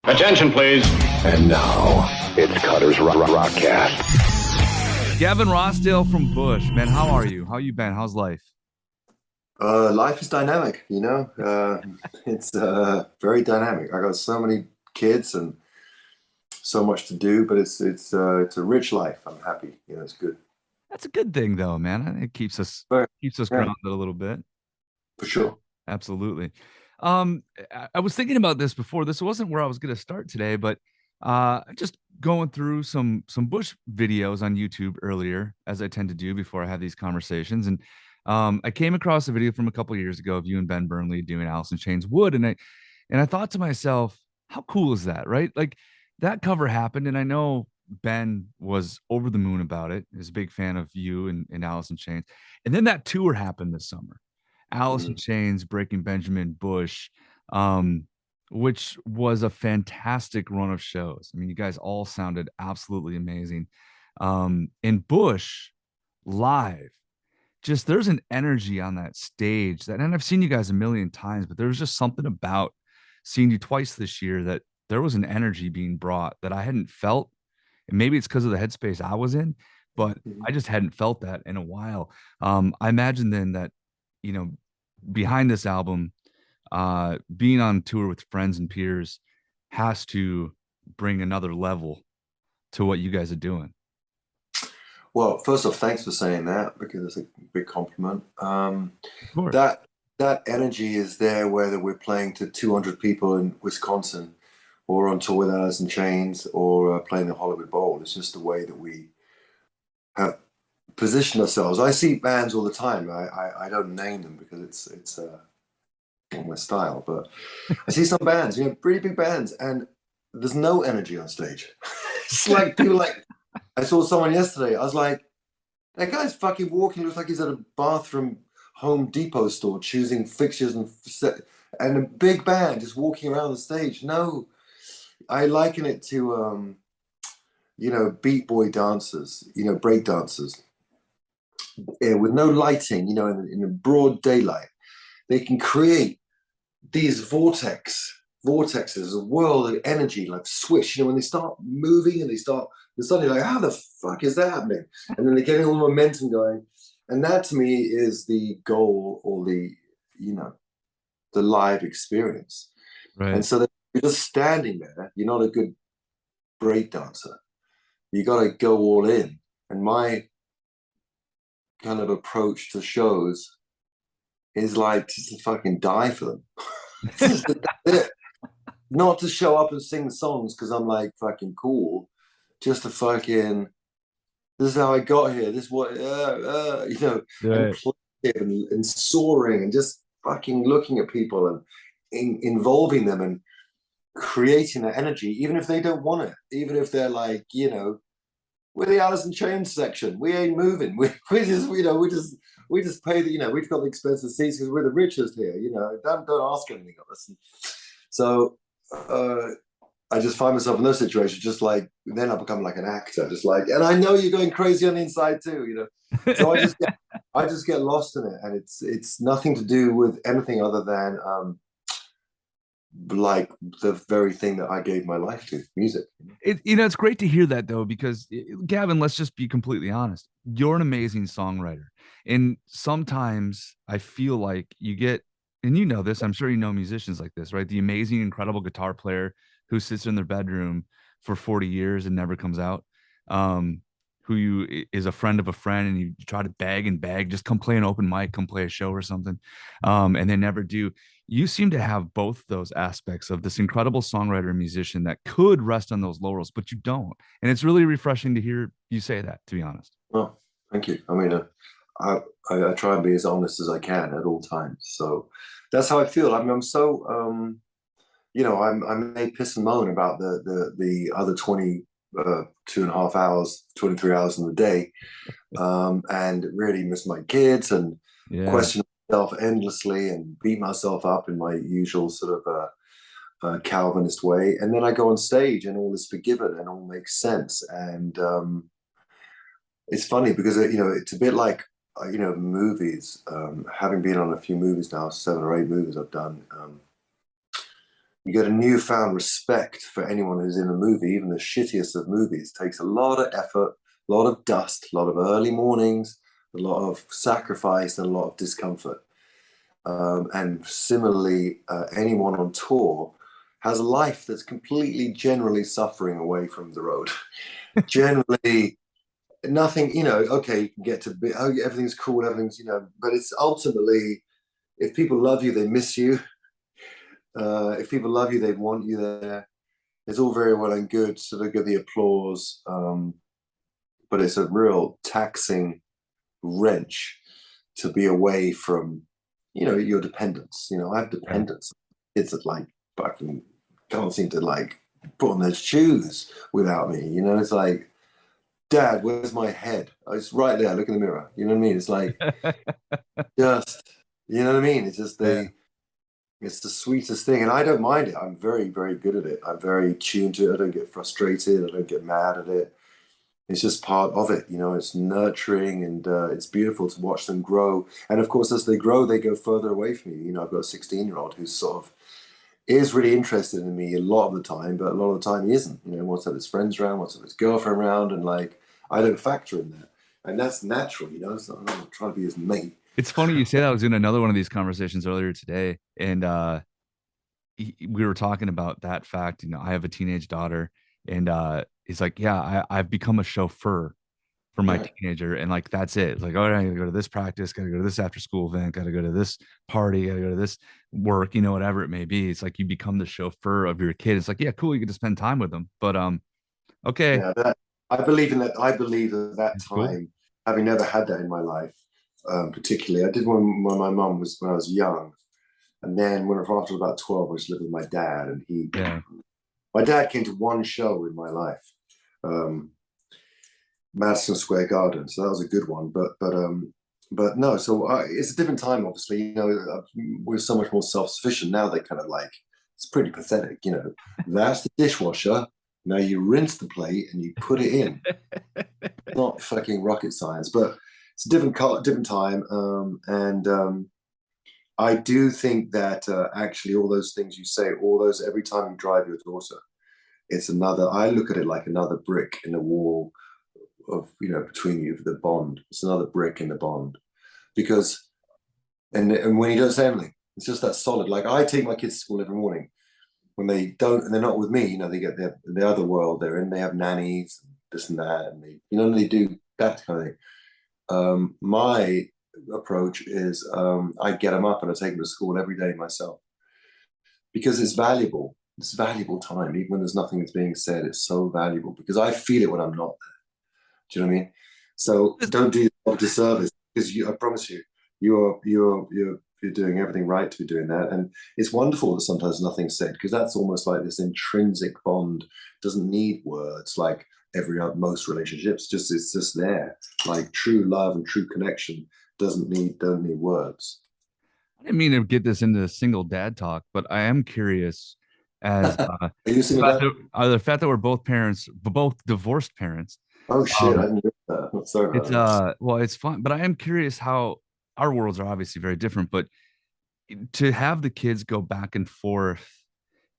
Attention, please. And now, it's Cutter's Rockcast. Gavin Rossdale from Bush. Man, how are you? How you been? How's life? Life is dynamic, you know. It's very dynamic. I got so many kids and so much to do, but it's a rich life. I'm happy. You know, it's good. That's a good thing, though, man. It keeps us grounded a little bit. For sure. Absolutely. I was thinking about this before. This wasn't where I was going to start today, but just going through some Bush videos on YouTube earlier, as I tend to do before I have these conversations, and I came across a video from a couple of years ago of you and Ben Burnley doing Alice in Chains Wood, and I thought to myself, how cool is that, right? Like that cover happened, and I know Ben was over the moon about it. He's a big fan of you and Alice in Chains, and then that tour happened this summer. Alice in Chains, Breaking Benjamin, Bush, which was a fantastic run of shows. I mean, you guys all sounded absolutely amazing. And Bush live, just there's an energy on that stage that, and I've seen you guys a million times, but there was just something about seeing you twice this year that there was an energy being brought that I hadn't felt. And maybe it's because of the headspace I was in, but I just hadn't felt that in a while. I imagine then that, you know, behind this album, being on tour with friends and peers has to bring another level to what you guys are doing. Well, first off, thanks for saying that, because it's a big compliment. Sure. That energy is there whether we're playing to 200 people in Wisconsin or on tour with Alice in Chains or playing the Hollywood Bowl. It's just the way that we have positioned ourselves. I see bands all the time. I don't name them because it's not my style, but I see some bands, you know, pretty big bands, and there's no energy on stage. It's like people like, I saw someone yesterday. I was like, that guy's fucking walking. Looks like he's at a bathroom Home Depot store choosing fixtures and a big band just walking around the stage. No, I liken it to you know, beat boy dancers, you know, break dancers. With no lighting, you know, in a broad daylight, they can create these vortexes, a world of energy, like swish. You know, when they start moving and they're suddenly like, how the fuck is that happening? And then they're getting all the momentum going. And that to me is the goal, or the, you know, the live experience. Right. And so you're just standing there. You're not a good break dancer. You got to go all in. And my kind of approach to shows is like just to fucking die for them. That's it. Not to show up and sing the songs because I'm like fucking cool, just to fucking, this is how I got here, this is what you know, right. and soaring and just fucking looking at people and involving them and creating that energy, even if they don't want it, even if they're like, you know, we're the Alice in Chains section. We ain't moving. We just, you know, we just pay the, you know, we've got the expensive seats because we're the richest here. You know, don't ask anything of us. So I just find myself in those situations, just like, then I become like an actor, just like, and I know you're going crazy on the inside too, you know. So I just get lost in it, and it's nothing to do with anything other than like the very thing that I gave my life to, music. You know, it's great to hear that, though, because Gavin, let's just be completely honest. You're an amazing songwriter. And sometimes I feel like you get, and you know this, I'm sure you know musicians like this, right? The amazing, incredible guitar player who sits in their bedroom for 40 years and never comes out, is a friend of a friend, and you try to bag, just come play an open mic, come play a show or something. And they never do. You seem to have both those aspects of this incredible songwriter and musician that could rest on those laurels, but you don't. And it's really refreshing to hear you say that, to be honest. Well, thank you. I mean, I try and be as honest as I can at all times. So that's how I feel. I mean, I'm so, you know, I may piss and moan about the other 22.5 hours, 23 hours in the day, and really miss my kids and question myself endlessly and beat myself up in my usual sort of Calvinist way. And then I go on stage and all is forgiven and all makes sense. And it's funny because, you know, it's a bit like, you know, movies, having been on a few movies now, 7 or 8 movies I've done, You get a newfound respect for anyone who's in a movie, even the shittiest of movies. It takes a lot of effort, a lot of dust, a lot of early mornings, a lot of sacrifice, and a lot of discomfort. And similarly, anyone on tour has a life that's completely generally suffering away from the road. Generally, nothing, okay, you can get to be, oh, everything's cool, everything's, but it's ultimately, if people love you, they miss you. If people love you, they want you there. It's all very well and good, sort of get the applause, but it's a real taxing wrench to be away from, your dependents. I have dependents. Kids that like fucking can't seem to like put on their shoes without me. It's like, Dad, where's my head? Oh, it's right there. Look in the mirror. You know what I mean? It's like just, you know what I mean? It's just it's the sweetest thing, and I don't mind it. I'm very, very good at it. I'm very tuned to it. I don't get frustrated. I don't get mad at it. It's just part of it. It's nurturing, and it's beautiful to watch them grow. And of course, as they grow, they go further away from you. I've got a 16-year-old who's sort of is really interested in me a lot of the time, but a lot of the time he isn't. Wants to have his friends around, wants to have his girlfriend around, and like I don't factor in that. And that's natural, so I'm not trying to be his mate. It's funny you say that. I was in another one of these conversations earlier today, and we were talking about that fact. I have a teenage daughter, and he's like, yeah, I've become a chauffeur for my teenager, and like that's it. It's like, oh, I gotta go to this practice, gotta go to this after school event, gotta go to this party, gotta go to this work, whatever it may be. It's like you become the chauffeur of your kid. It's like, yeah, cool, you get to spend time with them, but okay. Yeah, I believe in that. I believe that time, cool. Having never had that in my life, particularly, I did when my mum was when I was young, and then when after about 12, I was living with my dad, and my dad came to one show in my life. Madison Square Garden, so that was a good one. But no, so it's a different time. Obviously, we're so much more self-sufficient now. They kind of like it's pretty pathetic. That's the dishwasher. Now you rinse the plate and you put it in. Not fucking rocket science, but it's a different time. And I do think that actually all those things you say, all those every time you drive your daughter, it's another. I look at it like another brick in the wall of between you, the bond. It's another brick in the bond, because and when you don't say anything, it's just that solid. Like I take my kids to school every morning. When they don't and they're not with me, they get the other world they're in. They have nannies, this and that, and they do that kind of thing. My approach is I get them up and I take them to school every day myself, because it's valuable. It's valuable time, even when there's nothing that's being said. It's so valuable because I feel it when I'm not there. Do you know what I mean? So don't do yourself a disservice, because I promise you, you're doing everything right to be doing that. And it's wonderful that sometimes nothing's said, because that's almost like this intrinsic bond. Doesn't need words like most relationships. It's just there. Like true love and true connection don't need words. I didn't mean to get this into a single dad talk, but I am curious as the fact that we're both parents, both divorced parents. Oh shit! I didn't know that. Sorry about that. Well, it's fun, but I am curious how our worlds are obviously very different, but to have the kids go back and forth,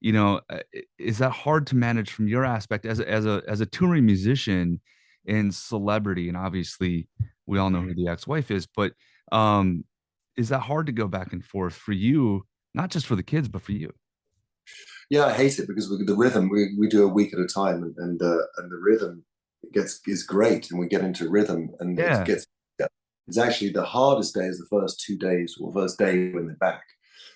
is that hard to manage from your aspect as a touring musician and celebrity? And obviously we all know who the ex-wife is, but is that hard to go back and forth for you, not just for the kids, but for you? Yeah, I hate it, because the rhythm, we do a week at a time, and the rhythm is great, and we get into rhythm, and it's actually the hardest day is the first 2 days, or first day when they're back,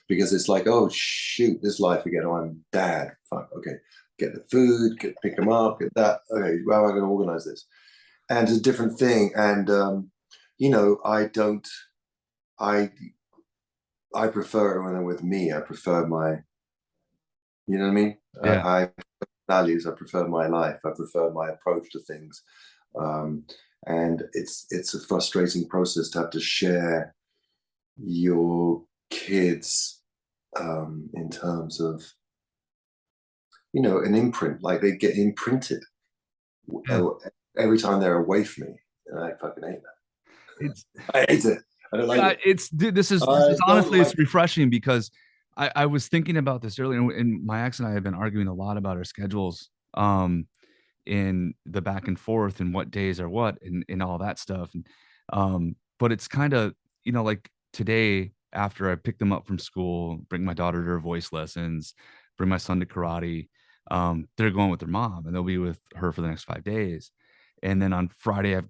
because it's like, oh shoot, this life again. Oh, I'm dad. Fuck. Okay, get the food, pick them up, get that. Okay, how am I going to organize this? And it's a different thing. And I prefer it when they're with me. I prefer my, you know what I mean? Yeah. I values. I prefer my life. I prefer my approach to things. And it's a frustrating process to have to share your kids in terms of an imprint. Like they get imprinted every time they're away from me, and I fucking hate that. I hate it. I don't like it. This is honestly, it's refreshing, because I was thinking about this earlier, and my ex and I have been arguing a lot about our schedules, in the back and forth and what days are what and all that stuff. And but it's kind of, like today after I pick them up from school, bring my daughter to her voice lessons, bring my son to karate, they're going with their mom and they'll be with her for the next 5 days. And then on Friday,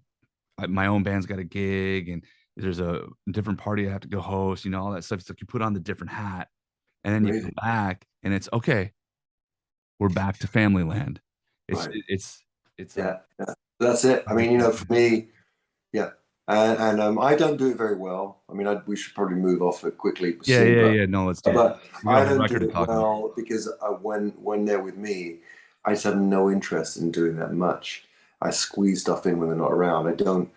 my own band's got a gig and there's a different party I have to go host, all that stuff. It's like you put on the different hat and then you Crazy. come back and it's okay. We're back to family land. It's Right. it's Yeah, that's it. I mean, for me, yeah, and I don't do it very well. I mean, we should probably move off it quickly soon, yeah. No, let's do it. but We got I a whole don't do record to it talk about. well because when they're with me, I just have no interest in doing that much. I squeeze stuff in when they're not around. I don't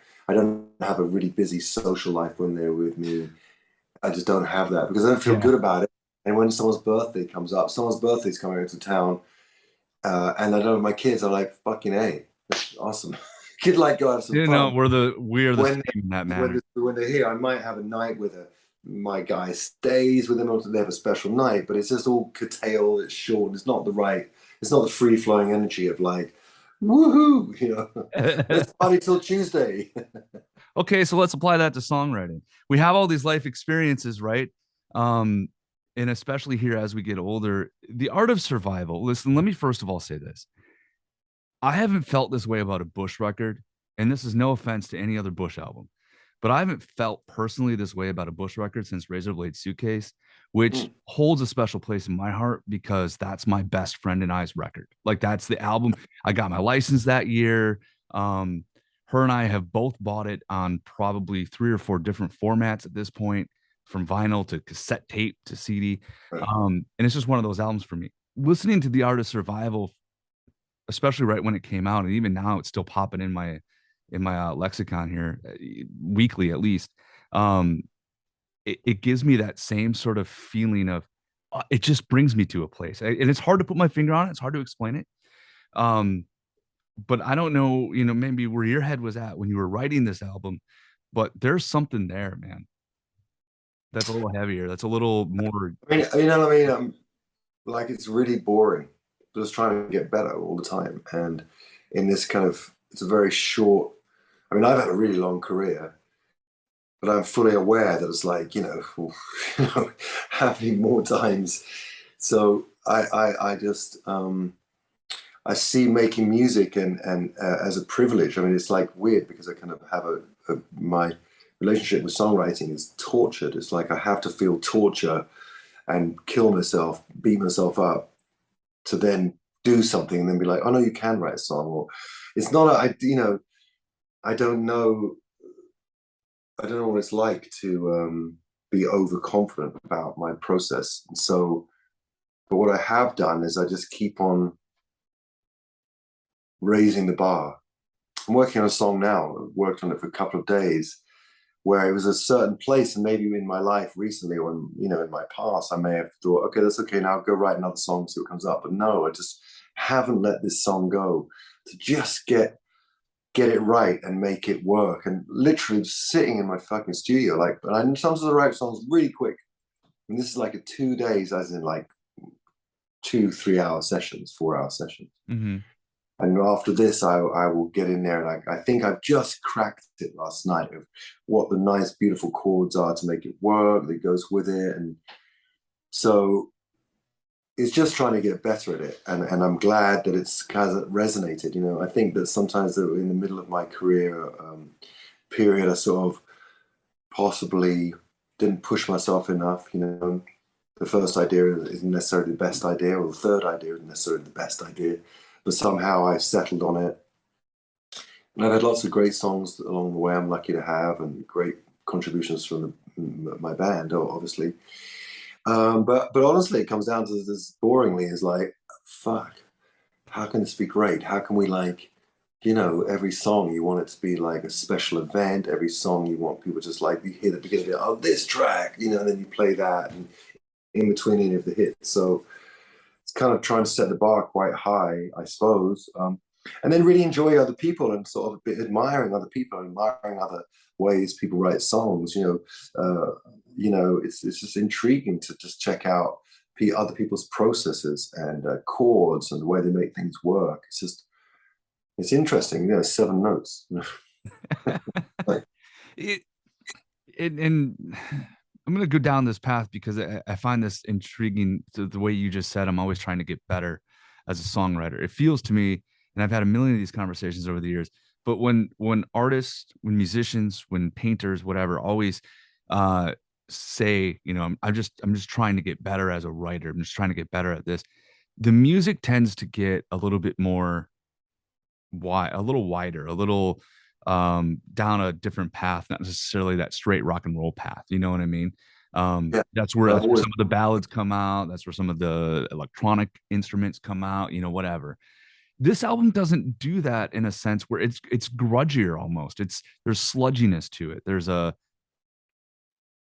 have a really busy social life when they're with me. I just don't have that because I don't feel Yeah. good about it. And when someone's birthday comes up, someone's birthday's coming into town, and I know my kids are like, fucking A, that's awesome. Kid like go have some fun. We are the When same in that matter. when they're here, I might have a night with my guy stays with them until they have a special night, but it's just all curtailed, it's short, and it's not the free flowing energy of like, woohoo, let's party till Tuesday. Okay, so let's apply that to songwriting. We have all these life experiences, right? And especially here as we get older, the art of survival. Listen, let me first of all say this. I haven't felt this way about a Bush record, and this is no offense to any other Bush album, but I haven't felt personally this way about a Bush record since Razor Blade Suitcase, which holds a special place in my heart because that's my best friend and I's record. Like that's the album. I got my license that year. Her and I have both bought it on probably 3 or 4 different formats at this point, from vinyl to cassette tape to CD. And it's just one of those albums for me. Listening to The Art of Survival, especially right when it came out, and even now it's still popping in my lexicon here, weekly at least. It gives me that same sort of feeling of it just brings me to a place, and it's hard to put my finger on it. It's hard to explain it. But I don't know, maybe where your head was at when you were writing this album, but there's something there, man. That's a little heavier. That's a little more. I mean, you know what I mean? Like it's really boring, just trying to get better all the time. And in this kind of, it's a very short. I mean, I've had a really long career, but I'm fully aware that it's like, happening more times. So I just I see making music and as a privilege. I mean, it's like weird because I kind of have my relationship with songwriting is tortured. It's like I have to feel torture and kill myself, beat myself up to then do something and then be like, oh no, you can write a song. Or it's not, I don't know what it's like to be overconfident about my process. And so, but what I have done is I just keep on raising the bar. I'm working on a song now. I've worked on it for a couple of days, where it was a certain place, and maybe in my life recently, or in my past, I may have thought, okay, that's okay. Now I'll go write another song, see what comes up. But no, I just haven't let this song go to just get it right and make it work. And literally sitting in my fucking studio, like, but I sometimes I write songs really quick. And this is like a 2 days, as in like 2-3 hour sessions, 4 hour sessions. Mm-hmm. And after this, I will get in there, and I think I've just cracked it last night of what the nice, beautiful chords are to make it work that goes with it. And so it's just trying to get better at it. And I'm glad that it's kind of resonated. I think that sometimes in the middle of my career period, I sort of possibly didn't push myself enough. The first idea isn't necessarily the best idea, or the third idea isn't necessarily the best idea. But somehow I settled on it. And I've had lots of great songs along the way I'm lucky to have, and great contributions from my band, obviously. But honestly, it comes down to this boringly is like, fuck, how can this be great? How can we every song you want it to be like a special event. Every song you want people just like, you hear the beginning of this track, and then you play that and in between any of the hits. So it's kind of trying to set the bar quite high, I suppose, and then really enjoy other people and sort of admiring other people, admiring other ways people write songs. It's just intriguing to just check out other people's processes and chords and the way they make things work. It's interesting. 7 notes. Like, and I'm going to go down this path because I find this intriguing. The way you just said, I'm always trying to get better as a songwriter. It feels to me, and I've had a million of these conversations over the years, but when artists, when musicians, when painters, whatever, always say, I'm just trying to get better as a writer. I'm just trying to get better at this. The music tends to get a little bit more wide, a little wider, a little down a different path, not necessarily that straight rock and roll path. You know what I mean? yeah, that's where some of the ballads come out. That's where some of the electronic instruments come out, whatever. This album doesn't do that, in a sense where it's grudgier almost. There's sludginess to it. There's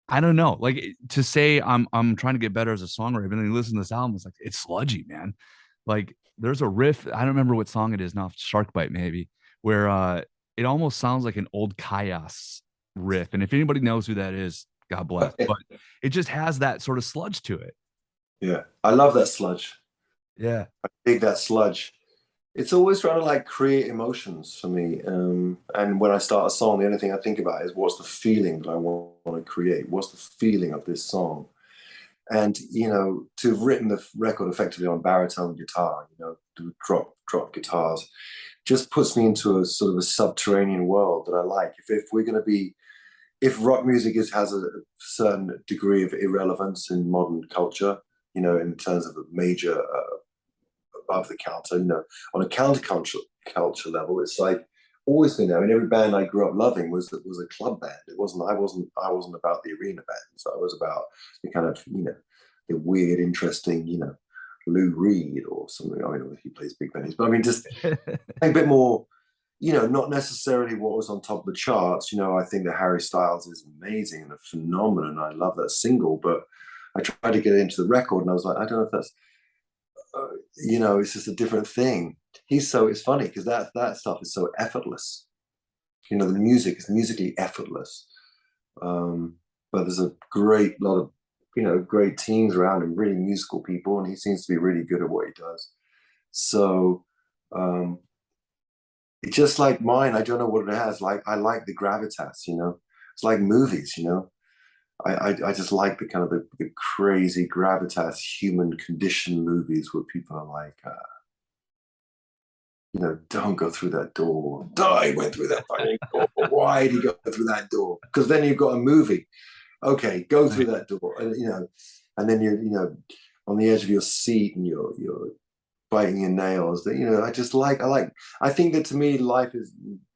I don't know, like, to say I'm trying to get better as a songwriter, but then you listen to this album, it's like, it's sludgy, man. Like, there's a riff, I don't remember what song it is now, Sharkbite maybe, where it almost sounds like an old Chaos riff. And if anybody knows who that is, God bless. But it just has that sort of sludge to it. Yeah, I love that sludge. Yeah, I dig that sludge. It's always trying to like create emotions for me. And when I start a song, the only thing I think about is what's the feeling that I want to create? What's the feeling of this song? And, to have written the record effectively on baritone guitar, to drop guitars, just puts me into a sort of a subterranean world that I like. If rock music has a certain degree of irrelevance in modern culture, in terms of a major above the counter, on a counterculture level, it's like always been there. I mean, every band I grew up loving was a club band. I wasn't about the arena bands. I was about the kind of, the weird, interesting, Lou Reed or something. I mean, he plays big bands, but I mean, just a bit more, not necessarily what was on top of the charts. I think that Harry Styles is amazing and a phenomenon. I love that single, but I tried to get into the record and I was like, I don't know if that's, it's just a different thing. It's funny because that stuff is so effortless. The music is musically effortless. But there's a great lot of, great teams around him, really musical people, and he seems to be really good at what he does. So it's just like mine. I don't know what it has. Like, I like the gravitas, it's like movies, I just like the kind of the crazy gravitas, human condition movies where people are like, don't go through that door. I went through that fucking door. Why did he go through that door? Because then you've got a movie. Okay, go through that door, and and then you're on the edge of your seat and you're biting your nails. That I think that to me life is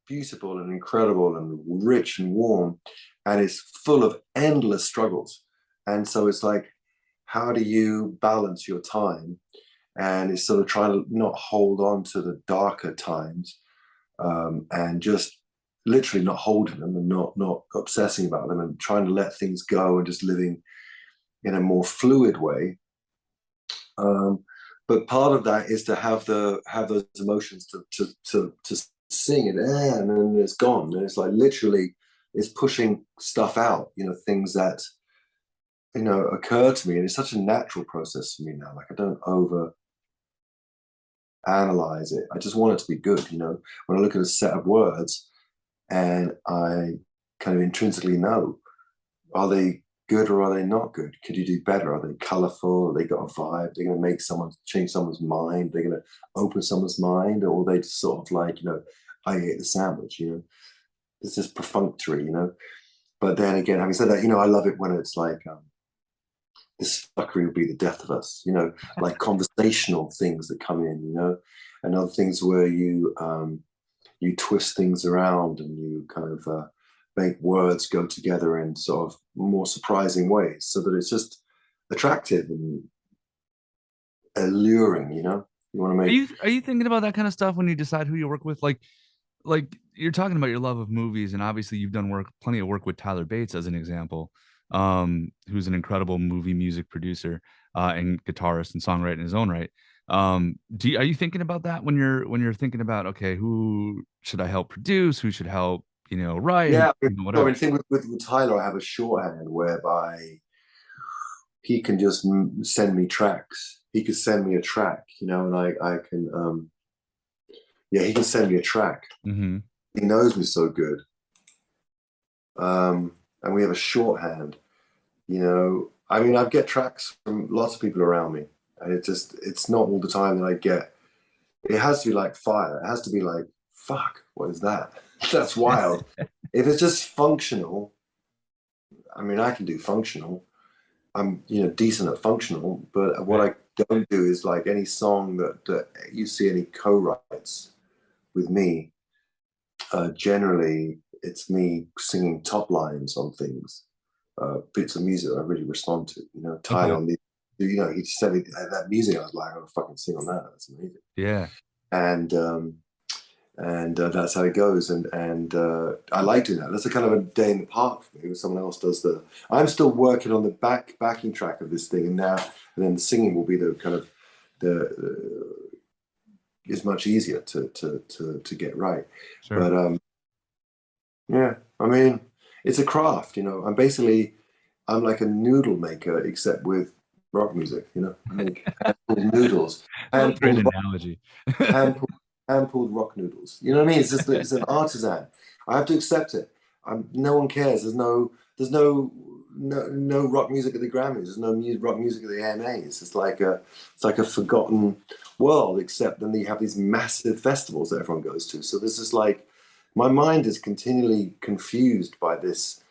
beautiful and incredible and rich and warm, and it's full of endless struggles. And so it's like, how do you balance your time? And it's sort of trying to not hold on to the darker times, and just literally not holding them and not obsessing about them and trying to let things go and just living in a more fluid way. But part of that is to have those emotions to sing it, and then it's gone. And it's like literally it's pushing stuff out, things that occur to me. And it's such a natural process for me now. Like, I don't over analyze it. I just want it to be good. When I look at a set of words and I kind of intrinsically know, are they good or are they not good? Could you do better? Are they colorful? Are they got a vibe? They're going to change someone's mind. They're going to open someone's mind, or they just sort of like, I ate the sandwich, it's just perfunctory, But then again, having said that, I love it when it's like, this fuckery will be the death of us, like conversational things that come in, and other things where you twist things around and you kind of make words go together in sort of more surprising ways, so that it's just attractive and alluring. You want to make. Are you thinking about that kind of stuff when you decide who you work with? Like you're talking about your love of movies, and obviously you've done plenty of work with Tyler Bates as an example, who's an incredible movie music producer and guitarist and songwriter in his own right. Are you thinking about that when you're thinking about, okay, who should I help produce? Who should help, right, Yeah, whatever. I mean, the thing with Tyler, I have a shorthand whereby he can just send me tracks. He could send me a track, and I can, yeah, he can send me a track. Mm-hmm. He knows me so good. And we have a shorthand, I mean, I get tracks from lots of people around me, and it's not all the time that I get. It has to be like fire. It has to be like, fuck, what is that? That's wild. If it's just functional, I mean, I can do functional. I'm, decent at functional, but what I don't do is like any song that you see any co-writes with me. Generally, it's me singing top lines on things, bits of music that I really respond to. Tyler Okay. on the, he said that music. I was like, I'm gonna fucking sing on that. That's amazing. Yeah. And that's how it goes. And I like doing that. That's a kind of a day in the park for me. When someone else does I'm still working on the backing track of this thing, and then the singing will be the kind of is much easier to get right. Sure. But yeah, I mean, it's a craft. I'm like a noodle maker, except with rock music. I make hand-pulled noodles, Great hand-pulled analogy. hand-pulled rock noodles. You know what I mean? It's an artisan. I have to accept it. No one cares. There's no rock music at the Grammys. There's no rock music at the AMAs. It's like a forgotten world. Except then you have these massive festivals that everyone goes to. So this is like, my mind is continually confused by this.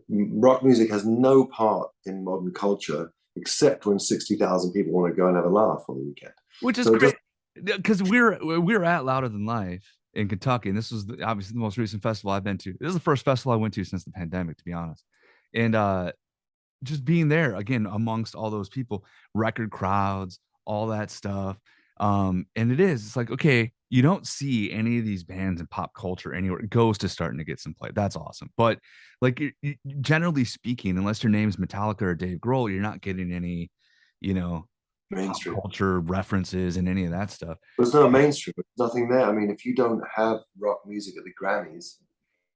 Rock music has no part in modern culture except when 60,000 people want to go and have a laugh on the weekend. Which is great, because we're at Louder Than Life in Kentucky, and this was obviously the most recent festival I've been to. This is the first festival I went to since the pandemic, to be honest. And just being there again amongst all those people, record crowds, all that stuff. And it's like, okay, you don't see any of these bands in pop culture anywhere. Ghost is starting to get some play. That's awesome. But like, generally speaking, unless your name's Metallica or Dave Grohl, you're not getting any, mainstream pop culture references and any of that stuff. There's no mainstream. There's nothing there. I mean, if you don't have rock music at the Grammys,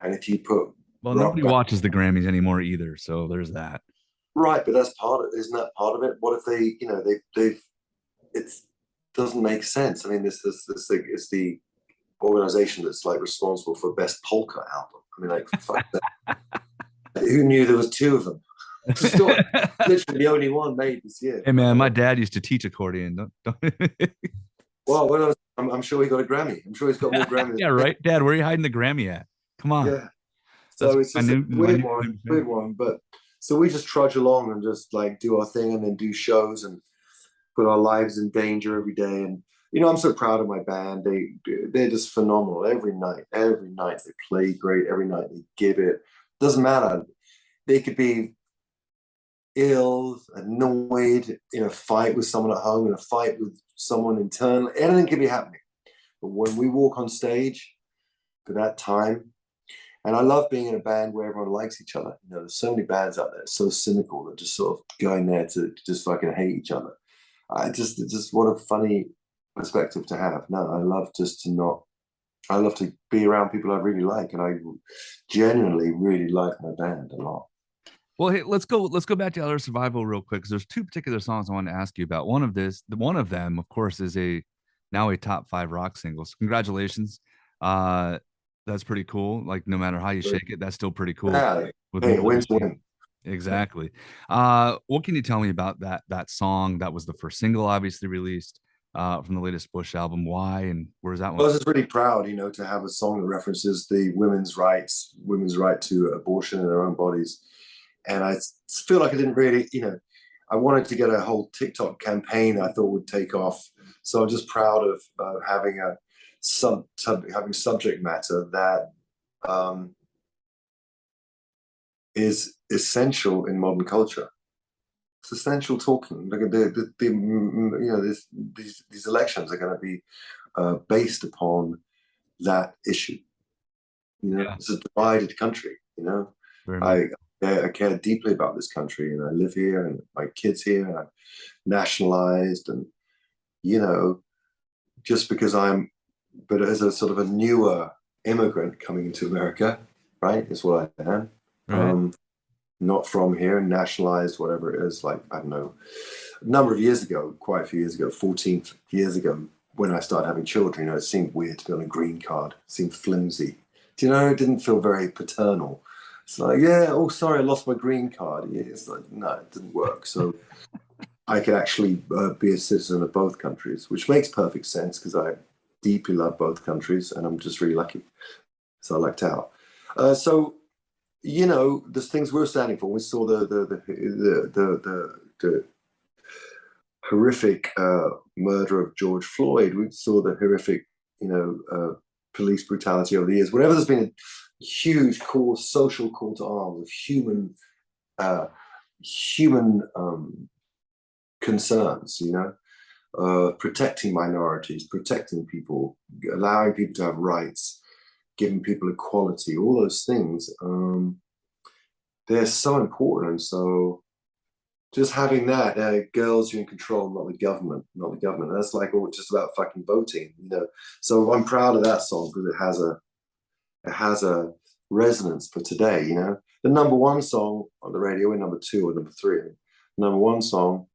and if you put nobody watches the Grammys anymore either, so there's that. Right, but that's part of it. Isn't that part of it? What if they've it doesn't make sense. I mean, this it's the organization that's like responsible for best polka album. I mean, like, fuck that. Who knew there was two of them? Literally the only one made this year. Hey man, my dad used to teach accordion. Don't Well, I'm sure he got a Grammy. I'm sure he's got more Grammys. Yeah, right. Dad, where are you hiding the Grammy at? Come on. Yeah. So it's just a weird one. But so we just trudge along and just like do our thing and then do shows and put our lives in danger every day. And I'm so proud of my band. They're just phenomenal every night. Every night they play great. Every night they give it. Doesn't matter. They could be ill, annoyed, in a fight with someone at home, in a fight with someone internally. Anything could be happening. But when we walk on stage for that time, and I love being in a band where everyone likes each other. There's so many bands out there so cynical that just sort of go in there to just fucking hate each other. Just what a funny perspective to have. No, I love to be around people I really like, and I genuinely really like my band a lot. Well, hey, let's go back to Elder Survival real quick, because there's two particular songs I want to ask you about. One of them, of course, is now a top 5 rock singles. Congratulations. That's pretty cool. Like, no matter how you shake it, that's still pretty cool. Yeah, win. Exactly. What can you tell me about that song? That was the first single, obviously released from the latest Bush album. Why and where's that one? I was just really proud, to have a song that references the women's right to abortion in their own bodies. And I feel like I didn't really, I wanted to get a whole TikTok campaign I thought would take off. So I'm just proud of having having subject matter that is essential in modern culture. It's essential talking. Look at these elections are going to be based upon that issue. It's a divided country. I care deeply about this country, and I live here, and my kids here, and I'm nationalized, and just because but as a sort of a newer immigrant coming into America, right? Is what I am. Right. Not from here, nationalized, whatever it is. Like, I don't know, a number of years ago, quite a few years ago, 14 years ago, when I started having children, it seemed weird to be on a green card. It seemed flimsy. Do you know, it didn't feel very paternal. It's like, yeah, oh, sorry, I lost my green card. Yeah, it's like, no, it didn't work. So I could actually be a citizen of both countries, which makes perfect sense because I deeply love both countries and I'm just really lucky. So I lucked out. So, there's things we're standing for. We saw the horrific murder of George Floyd. We saw the horrific, police brutality over the years. Whenever there's been a huge social call to arms of human concerns, protecting minorities, protecting people, allowing people to have rights, giving people equality, all those things, they're so important. And so just having that, girls, you're in control, not the government, That's like all just about fucking voting, So I'm proud of that song because it has a resonance for today, The number one song on the radio, and number two or number three. Number one song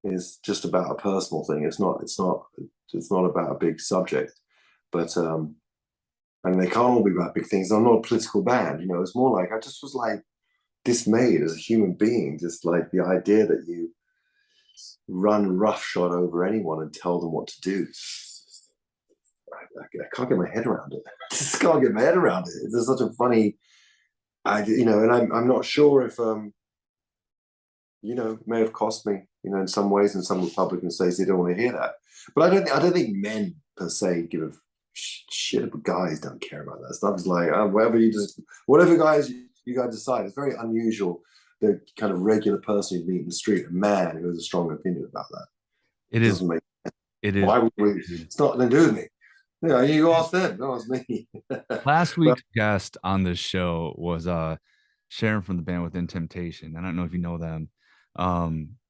is just about a personal thing. It's not about a big subject, but and they can't all be about big things. I'm not a political band, It's more like I just was like dismayed as a human being, just like the idea that you run roughshod over anyone and tell them what to do. I can't get my head around it. I just can't get my head around it. It's such a funny idea, and I'm not sure if it may have cost me, in some ways, and some Republicans say they don't want to hear that. But I don't think men per se give a shit, but guys don't care about that stuff. It's like whatever guys you guys decide. It's very unusual. The kind of regular person you meet in the street, a man who has a strong opinion about that. It is. Doesn't make sense. It is. Why would we? It's not nothing to do with me. You ask them. No, it's me. Last week's guest on this show was Sharon from the band Within Temptation. I don't know if you know them,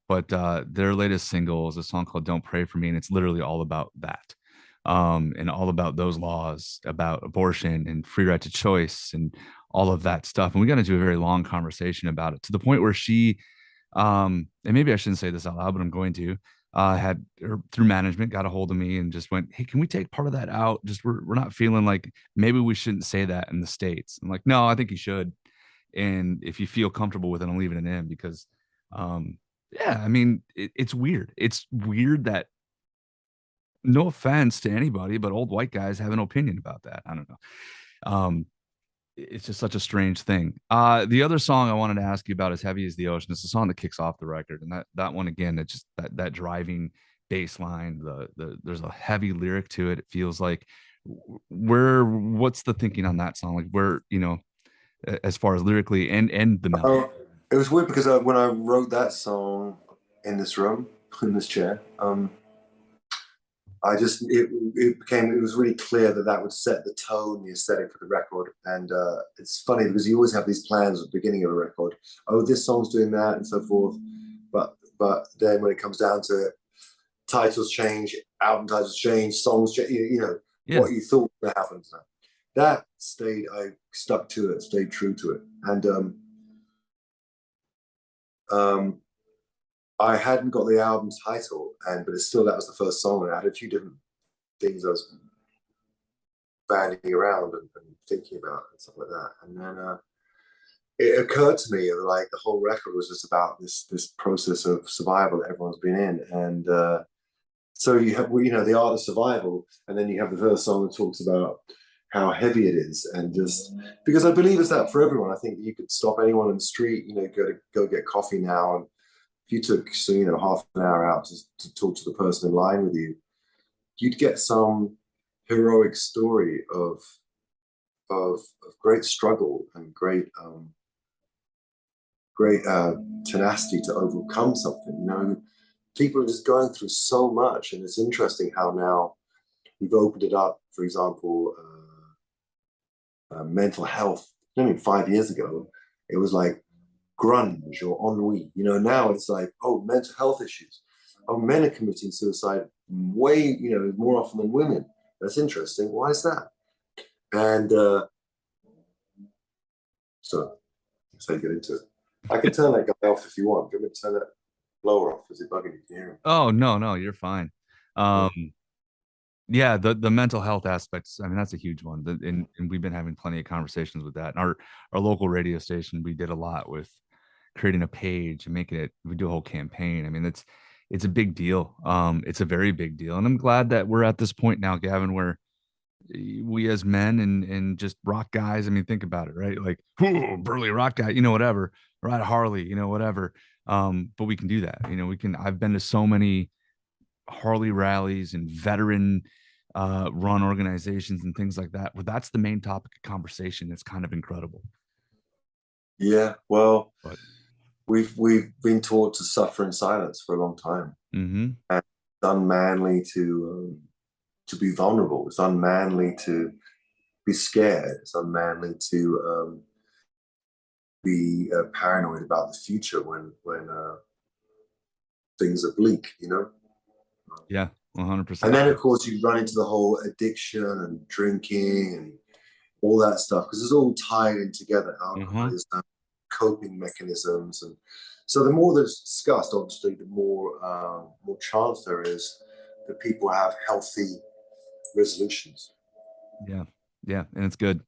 but their latest single is a song called "Don't Pray for Me," and it's literally all about that, and all about those laws about abortion and free right to choice and all of that stuff. And we got into a very long conversation about it, to the point where she, and maybe I shouldn't say this out loud, but I'm going to, had or through management got a hold of me and just went, "Hey, can we take part of that out? Just we're not feeling like maybe we shouldn't say that in the States." I'm like, "No, I think you should. And if you feel comfortable with it, I'm leaving it in because, yeah, I mean, it's weird. It's weird that, no offense to anybody, but old white guys have an opinion about that. I don't know. It's just such a strange thing. The other song I wanted to ask you about is "Heavy as the Ocean." It's the song that kicks off the record, and that one again, it's just that driving bass line. There's a heavy lyric to it. It feels like what's the thinking on that song? Like where, as far as lyrically and the melody. It was weird because when I wrote that song in this room, in this chair, it was really clear that would set the tone, the aesthetic for the record. And it's funny because you always have these plans at the beginning of a record. Oh, this song's doing that and so forth. But then when it comes down to it, titles change, album titles change, songs change, what you thought would happen. That stayed, I stuck to it, stayed true to it. And I hadn't got the album title, but it's still, that was the first song, and I had a few different things I was banding around and thinking about and stuff like that. And then it occurred to me that like the whole record was just about this process of survival that everyone's been in. And so you have, the art of survival, and then you have the first song that talks about how heavy it is, and just because I believe it's that for everyone. I think you could stop anyone in the street, go get coffee now, and if you took half an hour out to talk to the person in line with you, you'd get some heroic story of great struggle and great tenacity to overcome something. People are just going through so much, and it's interesting how now we've opened it up. For example, mental health. 5 years ago, it was like grunge or ennui. Now it's like, oh, mental health issues. Oh, men are committing suicide way, more often than women. That's interesting. Why is that? And so that's how you get into it. I can turn that guy off if you want. Give me turn that blower off. Is it bugging you? Can you hear him? Oh, no, you're fine. Yeah, the mental health aspects, I mean, that's a huge one. And we've been having plenty of conversations with that. And our local radio station, we did a lot with creating a page and making it, we do a whole campaign. I mean, it's a big deal. It's a very big deal. And I'm glad that we're at this point now, Gavin, where we as men and just rock guys, I mean, think about it, right? Like, ooh, burly rock guy, whatever, ride a Harley, whatever. But we can do that. I've been to so many Harley rallies and veteran run organizations and things like that, where that's the main topic of conversation. It's kind of incredible. Yeah, well, but we've been taught to suffer in silence for a long time. Mm-hmm. And it's unmanly to be vulnerable. It's unmanly to be scared. It's unmanly to be paranoid about the future when things are bleak, Yeah, 100%. And then, of course, you run into the whole addiction and drinking and all that stuff, because it's all tied in together. Alcoholism, coping mechanisms, and so the more that's discussed, obviously, the more chance there is that people have healthy resolutions. Yeah, and it's good.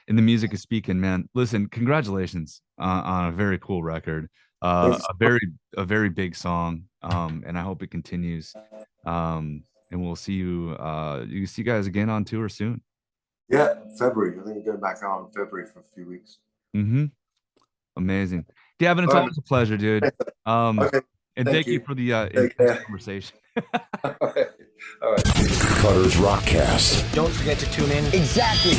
And the music is speaking, man. Listen, congratulations on a very cool record, a very big song, and I hope it continues. And we'll see you see you guys again on tour soon. Yeah, February. I think we're going back out in February for a few weeks. Mm-hmm. Amazing, Gavin. It's always a pleasure, dude. Okay. And thank you for the intense conversation. All right. Cutter's Rockcast. Don't forget to tune in. Exactly.